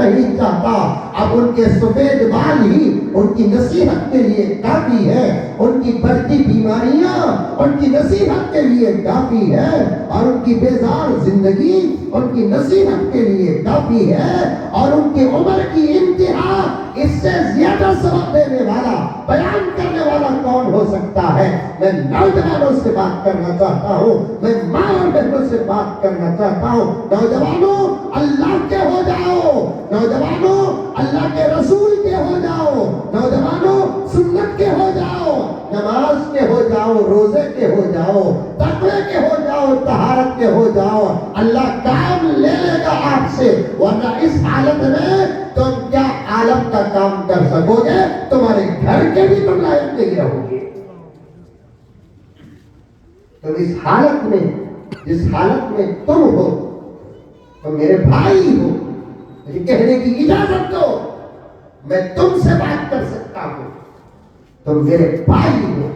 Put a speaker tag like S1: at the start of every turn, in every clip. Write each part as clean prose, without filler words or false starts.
S1: نہیں چاہتا. اب ان کے سفید بال ہی ان کی نصیحت کے لیے کافی ہے, ان کی بڑھتی بیماریاں ان کی نصیحت کے لیے کافی ہے, اور ان کی بیزار زندگی ان کی نصیحت کے لیے کافی ہے, اور ان کی عمر کی انتہا اس سے زیادہ سبق دینے والا, بیان کرنے والا کون ہو سکتا ہے؟ میں نوجوانوں سے بات کرنا چاہتا ہوں, میں ماں اور بہنوں سے بات کرنا چاہتا ہوں. نوجوانوں اللہ کے ہو جاؤ, نوجوانوں اللہ کے رسول کے ہو جاؤ, نوجوانوں سنت کے ہو جاؤ, نماز کے ہو جاؤ, روزے کے ہو جاؤ, تقوی کے ہو جاؤ, طہارت کے ہو جاؤ. اللہ کام لے لے گا آپ سے, ورنہ اس حالت میں تم کیا عالم کا کام کر سکو گے؟ تمہارے گھر کے بھی تم لائق نہیں رہو گے. تم اس حالت میں, جس حالت میں تم ہو, تم میرے بھائی ہو, مجھے کہنے کی اجازت دو, میں تم سے بات کر سکتا ہوں. تم میرے بھائی ہو,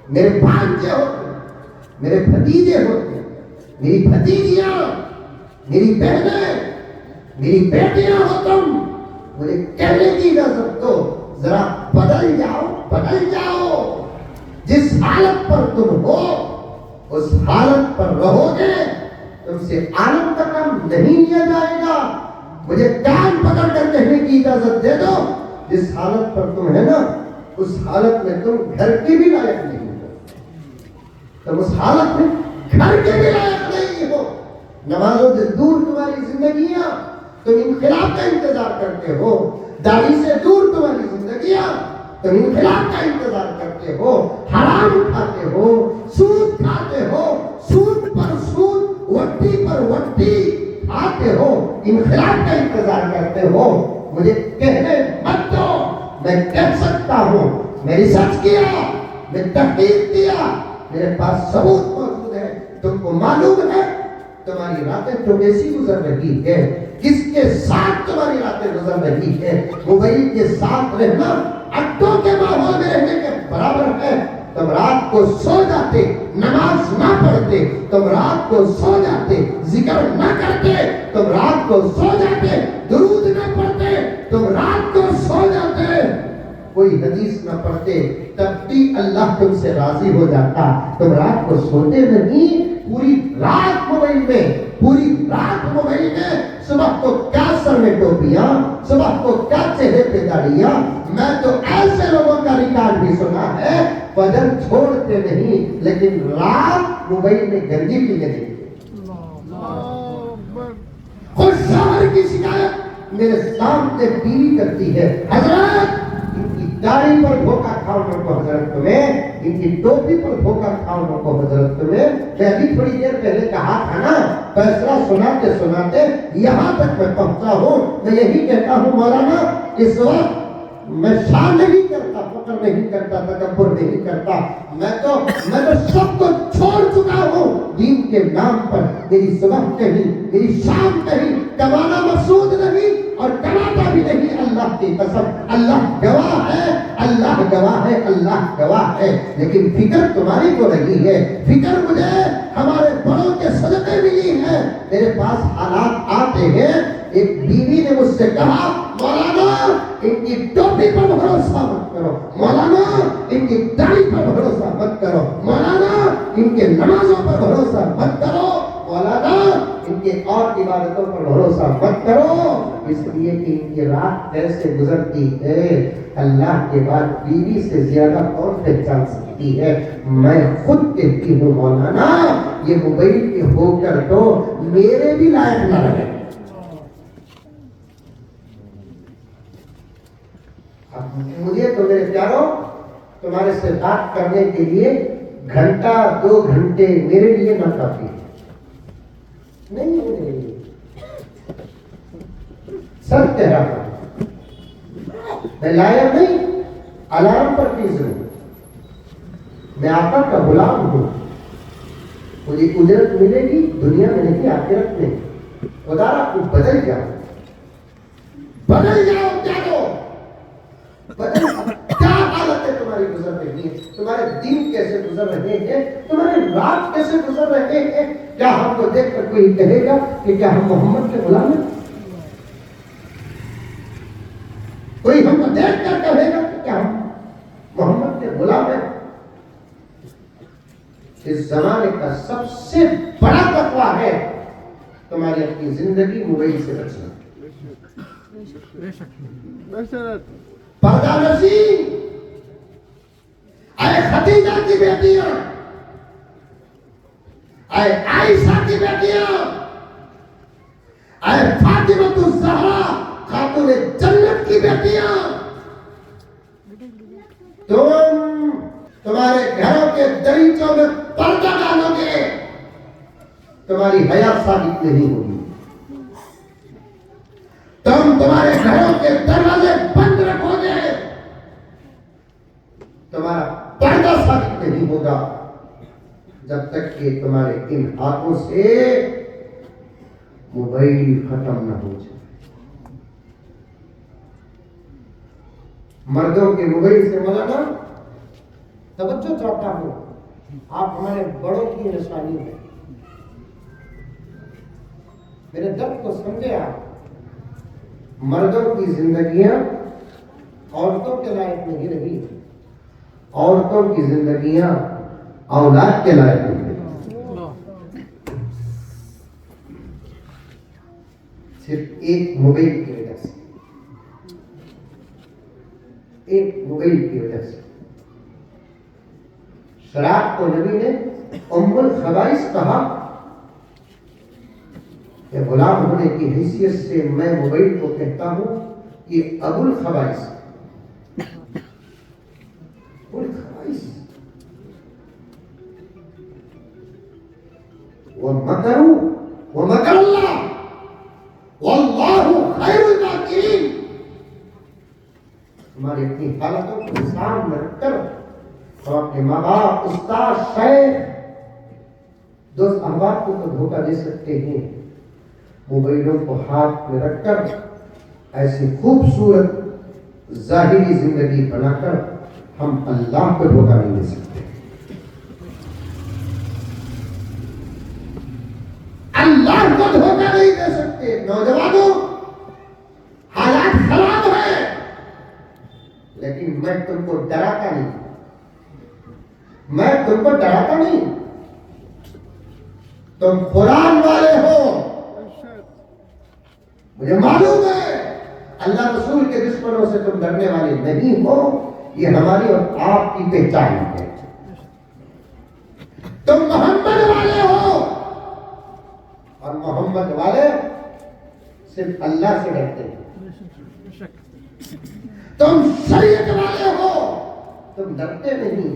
S1: میرے بھانجے ہو, میرے بھتیجے ہو, میری بھتیجیاں, میری بہنیں, میری بیٹیاں ہو. تم مجھے کہنے کی اجازت دو, ذرا بدل جاؤ, بدل جاؤ. جس حالت پر تم ہو اس حالت پر رہو گے, تم سے عالم کا کام نہیں لیا جائے گا. مجھے کان پکڑ کر کہنے کی اجازت دے دو, جس حالت پر تم ہے نا اس حالت میں تم گھر کے بھی لائق نہیں ہو. تم اس حالت میں گھر کے بھی لائق نہیں ہو. نمازوں سے دور تمہاری زندگیاں, تم انقلاب کا انتظار کرتے ہو. داڑھی سے دور تمہاری زندگیاں, تم انقلاب کا انتظار کرتے ہو. حرام کھاتے ہو, سود کھاتے ہو, سود پر سود, وٹی پر وٹی کھاتے ہو, انقلاب کا انتظار کرتے ہو. مجھے کہنے مت دو, میں کہہ سکتا ہوں. میں ریسرچ کیا, میں تحقیق کیا, میرے پاس ثبوت موجود ہے. تم کو معلوم ہے تمہاری راتیں تو کیسی گزر رہی ہے, کس کے ساتھ تمہاری راتیں گزر رہی ہے. موبائل کے ساتھ رہنا اڈوں کے ماحول میں رہنے کے برابر ہے. تم رات کو سو جاتے, نماز نہ پڑھتے, تم رات کو سو جاتے, ذکر نہ کرتے, تم رات کو سو جاتے, درود نہ پڑھتے, تم رات کو سو جاتے, کوئی حدیث نہ پڑھتے, تب بھی اللہ تم سے راضی ہو جاتا. تم رات کو سوتے نہیں, پوری رات موبائل میں, پوری رات موبائل میں. صبح کو کیا سر میں ٹوپیاں, صبح کو کیا چہرے پہ داڑیاں. میں تو ایسے لوگوں کا ریکارڈ بھی سنا ہے, فجر چھوڑتے نہیں لیکن رات موبائل میں گندی پینے دیتے. خود شوہر کی شکایت میرے سامنے بیوی کرتی ہے, حضرت ان کی داڑھی پر دھوکہ کھاؤ نہ کو حضرت تمہیں, ان کی ٹوپی پر دھوکہ کھاؤ نہ کو حضرت تمہیں. میں ابھی تھوڑی دیر پہلے کہا تھا نا, فیصلہ سناتے سناتے یہاں تک میں پہنچا ہوں. میں یہی کہتا ہوں مولانا, اس وقت میں شان نہیں کرتا, فخر نہیں کرتا, تکبر نہیں کرتا. میں تو سب کو چھوڑ چکا ہوں دین کے نام پر. میری صبح کہیں, میری شام کہیں, کمانا مقصود نہیں اور کماتا بھی نہیں. اللہ کی قسم, اللہ گواہ ہے, اللہ گواہ ہے, اللہ گواہ ہے. لیکن فکر تمہاری کو رہی ہے, فکر مجھے ہمارے بڑوں کے صدقے ملی ہے. میرے پاس حالات آتے ہیں. ایک بیوی نے مجھ سے کہا, مولانا ان کی ٹوپی پر بھروسہ مت کرو, مولانا ان کی داڑھی پر بھروسہ مت کرو, مولانا ان کے نمازوں پر بھروسہ مت کرو, مولانا ان کے اور عبادتوں پر بھروسہ مت کرو. اس لیے کہ ان کی رات کیسے گزرتی ہے اللہ کے بعد بیوی سے زیادہ کون پہچان سکتی ہے. میں خود کہتی ہوں مولانا, یہ موبائل کے ہو کر تو میرے بھی لائق نہ رہے. مجھے تو میرے پیاروں تمہارے سے بات کرنے کے لیے گھنٹہ 2 گھنٹے میرے لیے نہ کافی نہیں ہے. میرے لیے سب کہہ رہا ہوں, میں لائق نہیں, الارم پر تیز ہوں, میں آقا کا غلام ہوں. مجھے اجرت ملے گی دنیا میں نہیں آخرت میں. خدا را کو بدل جاؤ, بدل جاؤ. کیا حالت ہے تمہاری گزر رہی ہے, تمہارے دن کیسے گزر رہے ہیں, تمہارے رات کیسے گزر رہے ہیں. کیا ہم کو دیکھ کر کوئی کہے گا کہ کیا ہم محمد کے غلام ہیں؟ کوئی ہم کو دیکھ کر کہے گا کہ کیا ہم محمد کے غلام ہیں؟ اس زمانے کا سب سے بڑا تقویٰ ہے تمہاری اپنی زندگی موبائل سے بچنا. پردہ نشین اے خدیجہ کی بیٹیاں، اے عائشہ کی بیٹیاں، اے فاطمہ الزہرا خاتون جنت کی بیٹیاں، تمہارے گھروں کے دریچوں میں پردہ ڈالو گے، تمہاری حیا ثابت نہیں ہوگی. تمہارے گھروں کے دروازے بند رکھو گے، تمہارا پردہ ثابت نہیں ہوگا جب تک کہ تمہارے ان ہاتھوں سے موبائل ختم نہ ہو جائے. مردوں کے موبائل سے مولانا توجہ چاہتا ہوں، آپ ہمارے بڑوں کی نشانی ہیں. میرے درد کو سمجھے آپ. مردوں کی زندگیاں عورتوں کے لائق نہیں رہی، عورتوں کی زندگیاں اولاد کے لائق نہیں رہی. صرف ایک موبائل کی وجہ سے، ایک موبائل کی وجہ سے. شراب کو نبی نے ام الخبائث کہا. کہ غلام ہونے کی حیثیت سے میں موبائل کو کہتا ہوں یہ ابو الخبائث. وَمَكَرُوا وَمَكَرَ اللَّهُ وَاللَّهُ خَيْرُ الْمَاكِرِينَ. ہماری اپنی حالتوں کو سامنے رکھ کر ہم اپنے ماں باپ، استاد، شیخ، دوست احباب کو تو دھوکہ دے سکتے ہیں. موبائلوں کو ہاتھ میں رکھ کر ایسی خوبصورت ظاہری زندگی بنا کر ہم اللہ کو دھوکہ نہیں دے سکتے. اللہ کو دھوکہ نہیں دے سکتے. نوجوانوں، حالات خراب ہیں، لیکن میں تم کو ڈراتا نہیں، میں تم کو ڈراتا نہیں. تم قرآن والے ہو، مجھے معلوم ہے. اللہ رسول کے دشمنوں سے تم ڈرنے والے نہیں ہو، یہ ہماری اور آپ کی پہچان ہے. تم محمد والے ہو، اور محمد والے صرف اللہ سے ڈرتے ہیں. تم شریعت والے ہو، تم ڈرتے نہیں،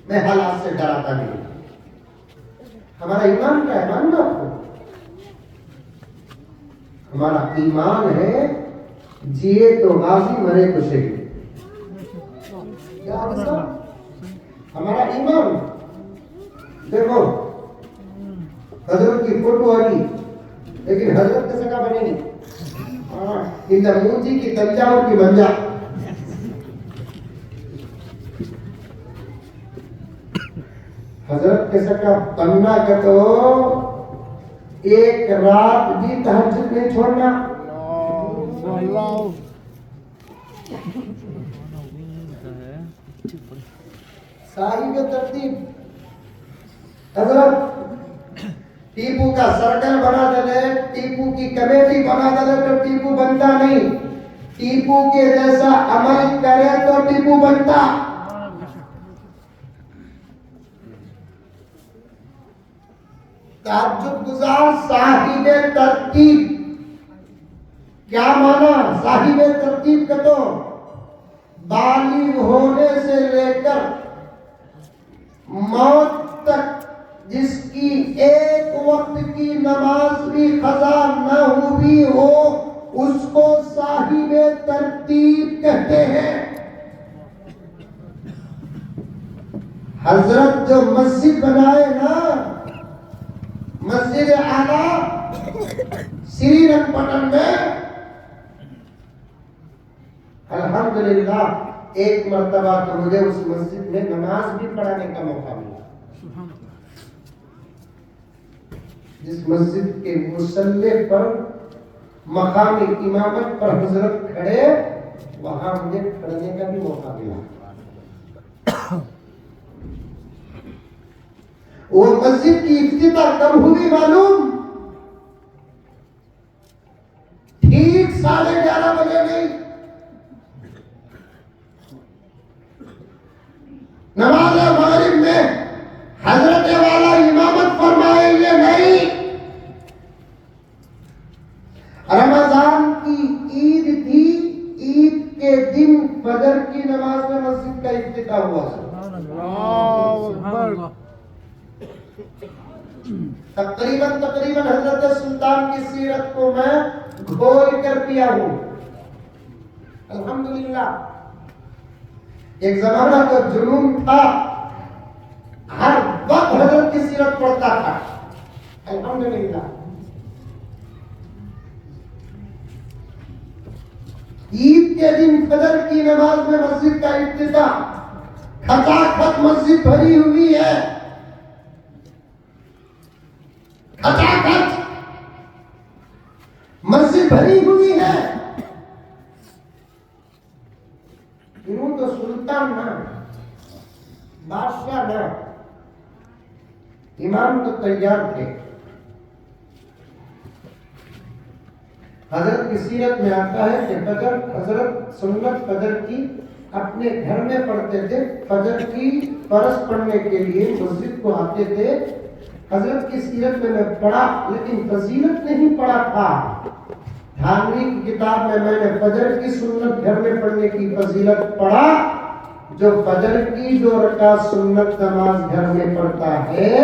S1: میں حالات سے ڈراتا نہیں. ہمارا ایمان کا ہے، ماننا ہو. ہمارا ایمان ہے جیے تو غازی، مرے تو شہید. ہمارا ایمان. دیکھو حضرت کی فوٹو آ گئی، لیکن حضرت کیسے کا بنے گی؟ موجی کی تنجاور کی بنجا. حضرت کیسے کا بننا کا تو ایک رات بھی تہجد نہیں چھوڑنا. صاحب ترتیب حضرت ٹیپو کا سرکل بنا دے، ٹیپو کی کمیٹی بنا دے تو ٹیپو بنتا نہیں. ٹیپو کے جیسا عمل کرے تو ٹیپو بنتا. تہجد گزار صاحب ترتیب کیا مانا؟ صاحب ترتیب کا تو بالغ ہونے سے لے کر موت تک جس کی ایک وقت کی نماز بھی قضا نہ ہوئی ہو، اس کو صاحب ترتیب کہتے ہیں. حضرت جو مسجد بنائے نا، مسجد اعلیٰ سری رنگ پٹن میں، الحمدللہ ایک مرتبہ تو مجھے اس مسجد میں نماز بھی پڑھانے کا موقع ملا. جس مسجد کے مصلی پر مقام امامت پر حضرت کھڑے وہاں مجھے پڑھنے کا بھی موقع ملا. وہ مسجد کی افتتاح کب ہوئی معلوم؟ ٹھیک 11:30 بجے نہیں. نماز مغرب میں حضرت والا امامت فرمائے یہ نہیں. رمضان کی عید تھی، عید کے دن فجر کی نماز میں مسجد کا افتتاح ہوا. تقریباً حضرت سلطان کی سیرت کو میں کھول کر پیا ہوں. الحمدللہ. ایک زمانہ تو جنون تھا، ہر وقت حضرت کی سیرت پڑھتا تھا. الحمدللہ. عید کے دن فجر کی نماز میں مسجد کا افتتاح. کھچا کھچ مسجد بھری ہوئی ہے. کھچا کھچ مسجد بھری ہوئی ہے. انہوں تو سلطان نہ، بادشاہ نہ، امام تو تیار تھے. حضرت کی سیرت میں آتا ہے کہ فجر، حضرت سنت فجر کی اپنے گھر میں پڑھتے تھے. فجر کی فرض پڑھنے کے لیے مسجد کو آتے تھے. حضرت کی سیرت میں پڑھا، لیکن فضیلت نہیں پڑھا تھا. دھارمی کی کتاب میں نے فجر کی سنت گھر میں پڑھنے کی فضیلت پڑھا. جو فجر کی 2 رکعت سنت نماز گھر میں پڑھتا ہے،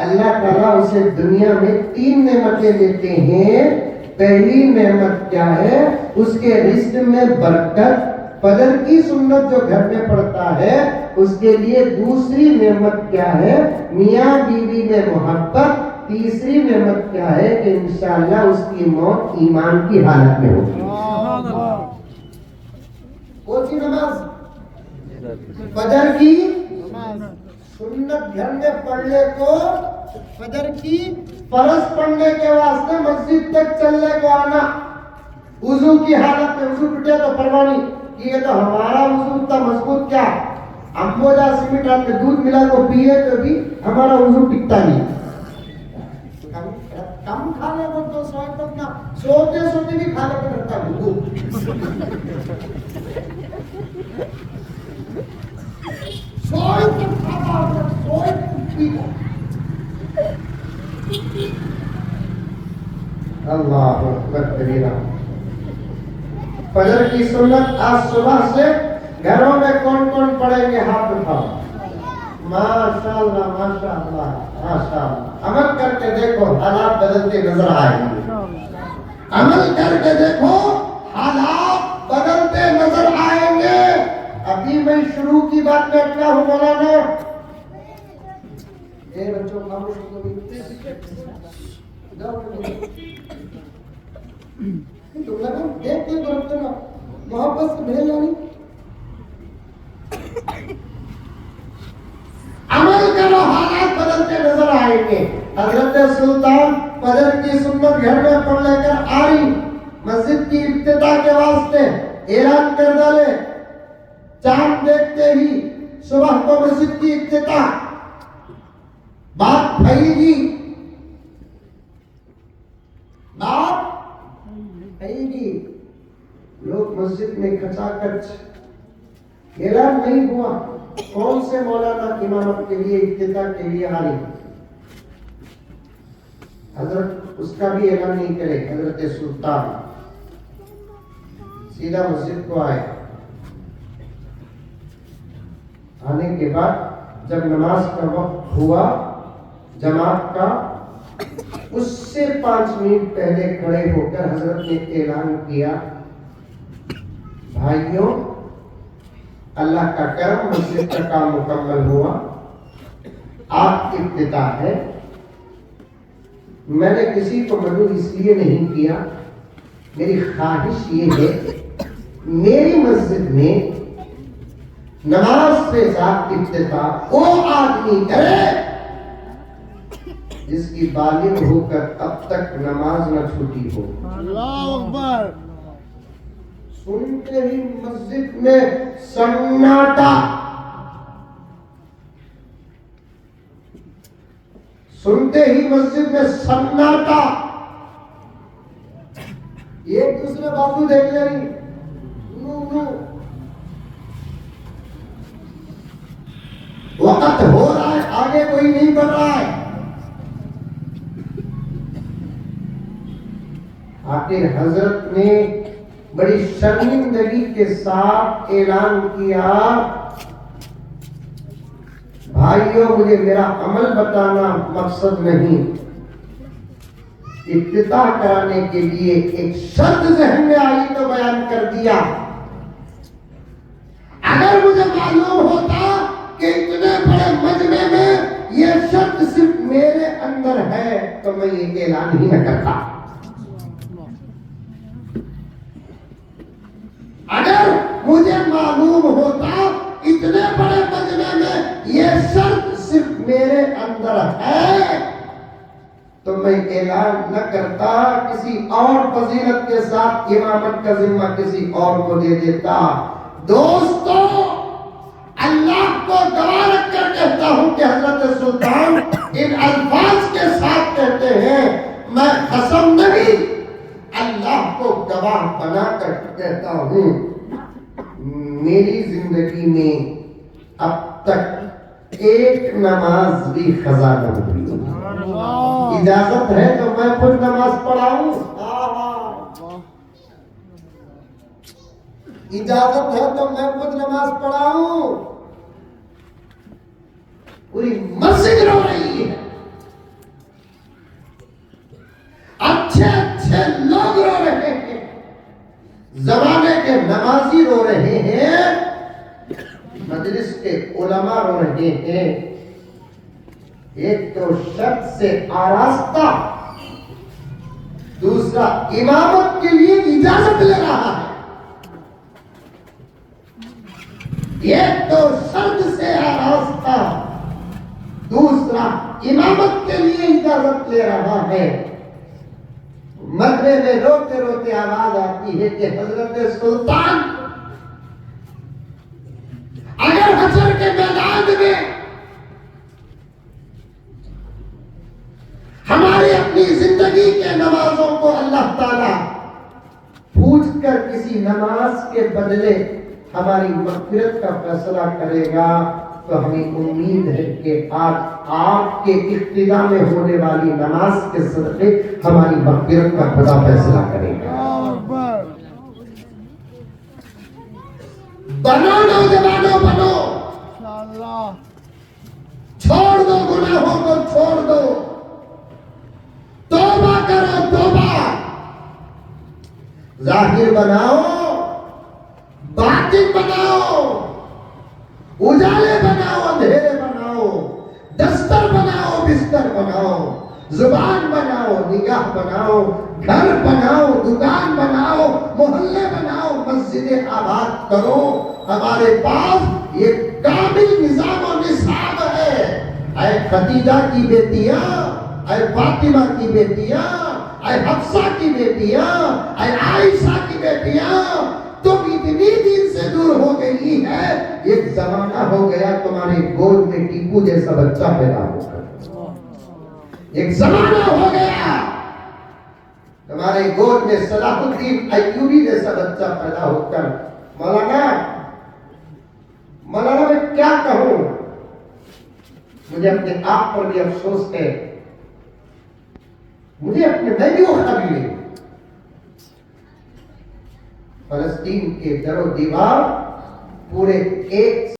S1: اللہ تعالیٰ اسے دنیا میں 3 نعمتیں دیتے ہیں. پہلی نعمت کیا ہے؟ اس کے رزق میں برکت. فجر کی سنت جو گھر میں پڑھتا ہے اس کے لیے دوسری نعمت کیا ہے؟ میاں بیوی میں محبت. تیسری نعمت کیا ہے؟ کہ انشاءاللہ اس کی موت ایمان کی حالت میں ہوگی. کون سی نماز؟ فجر کی سنت گھر میں پڑھنے کو، فجر کی فرض پڑھنے کے واسطے مسجد تک چلنے کو آنا. وضو کی حالت میں، وضو ٹوٹے تو پروانی، یہ تو ہمارا وضو اتنا مضبوط کیا، امبوجا سیمنٹ ڈال کے دودھ ملا کو پیے تو بھی ہمارا وضو ٹکتا نہیں. کم کھانے کو تو سوتے سوتے بھی کھانے کو رہتا ہے. اللہ اکبر کبیرہ. فجر کی سنت آج صبح سے گھروں میں کون کون پڑھیں گے؟ ہاتھ اٹھاؤ. ماشاءاللہ ماشاءاللہ ماشاءاللہ. عمل کر کے دیکھو، حالات بدلتے نظر آئیں گے. عمل کر کے دیکھو، حالات بدلتے نظر آئیں گے. ابھی میں شروع کی بات کر رہا ہوں. مولانا بچوں خاموش ہو گئے. تم لگا دیکھ کے برتھ نا محبت سے بھیج جانی. عمل کرو، حالات بدلتے نظر آئیں گے. حضرت سلطان فجر کی سنت گھر میں پڑھ لے کر آ رہی. مسجد کی افتتاح کے واسطے اعلان کر ڈالے. چاند دیکھتے ہی صبح کو مسجد کی افتتاح. بات پھیل گئی، بات پھیل گئی. لوگ مسجد میں کھچا کچ. اعلان نہیں ہوا کون سے مولانا امامت کے لیے، افتتاح کے لیے آ رہی. حضرت اس کا بھی اعلان نہیں کرے. حضرت سلطان سیدھا مسجد کو آئے. آنے کے بعد جب نماز کا وقت ہوا جماعت کا، اس سے 5 منٹ پہلے کھڑے ہو کر حضرت نے اعلان کیا، بھائیوں اللہ کا کرم، مسجد کا کام مکمل ہوا، آپ کی افتتاح ہے. میں نے کسی کو مدعو اس لیے نہیں کیا، میری خواہش یہ ہے میری مسجد میں نماز سے ذات افتتاح وہ آدمی کرے جس کی بالغ ہو کر اب تک نماز نہ چھوٹی ہو. اللہ اکبر. سنتے ہی مسجد میں سناٹا، سنتے ہی مسجد میں سناٹا، ایک دوسرے بازو دیکھ لیں، وقت ہو رہا ہے، آگے کوئی نہیں بڑھ رہا ہے۔ آخر حضرت نے بڑی شرمندگی کے ساتھ اعلان کیا، بھائیوں مجھے میرا عمل بتانا مقصد نہیں، افتتاح کرانے کے لیے ایک شرط ذہن میں آئی تو بیان کر دیا۔ اگر مجھے معلوم ہوتا کہ اتنے بڑے مجمع میں یہ شرط صرف میرے اندر ہے تو میں یہ اعلان ہی نہ کرتا۔ اگر مجھے معلوم ہوتا اتنے بڑے مجمع میں یہ شرط صرف میرے اندر ہے تو میں اعلان نہ کرتا، کسی اور فضیلت کے ساتھ امامت کا ذمہ کسی اور کو دے دیتا۔ دوستو، اللہ کو گواہ رکھ کر کہتا ہوں کہ حضرت سلطان ان الفاظ کے ساتھ کہتے ہیں، میں قسم نہیں اللہ کو گواہ بنا کر کہتا ہوں، میری زندگی میں اب تک ایک نماز بھی قضا نہ ہوئی۔ اجازت ہے تو میں خود نماز پڑھاؤں، اجازت ہے تو میں خود نماز پڑھاؤں۔ پوری مسجد رو رہی ہے، اچھے اچھے لوگ رو رہے ہیں، زمانے کے نمازی رو رہے ہیں، مجلس کے علماء رو رہے ہیں۔ ایک تو شرط سے آراستہ، دوسرا امامت کے لیے اجازت لے رہا ہے۔ ایک تو شرط سے آراستہ، دوسرا امامت کے لیے اجازت لے رہا ہے۔ مغرب میں روتے روتے آواز آتی ہے کہ حضرت سلطان اگر حشر کے میدان میں ہماری اپنی زندگی کے نمازوں کو اللہ تعالیٰ پوچھ کر کسی نماز کے بدلے ہماری مغفرت کا فیصلہ کرے گا تو ہمیں امید ہے کہ آج آپ کے اقتداء میں ہونے والی نماز کے صدقے ہماری مغفرت کا خدا فیصلہ کرے گا۔ بنو نوجوانوں بنو، چھوڑ دو گناہوں کو، چھوڑ دو، توبہ کرو، توبہ، ظاہر بناؤ، باطن بناؤ، اجالے بناؤ، اندھیرے بناؤ، دستر بناؤ، بستر بناؤ، زبان بناؤ، نگاہ بناؤ، گھر بناؤ، دکان بناؤ، محلے بناؤ، مسجد آباد کرو۔ ہمارے پاس یہ کامل نظام و نصاب ہے۔ اے خدیجہ کی بیٹیاں، اے فاطمہ کی بیٹیاں، اے حفصہ کی بیٹیاں، اے عائشہ کی بیٹیاں، تم اتنی دن سے دور ہو گئی ہے، ایک زمانہ ہو گیا تمہارے گود میں ٹیپو جیسا بچہ پیدا ہو کر، ایک زمانہ ہو گیا تمہارے گود میں صلاح الدین ایوبی جیسا بچہ پیدا ہو کر۔ مولانا میں کیا کہوں، مجھے اپنے آپ پر بھی افسوس ہے، مجھے اپنے میں بھی وہ قبیلے فلسطین کے در و دیوار پورے ایک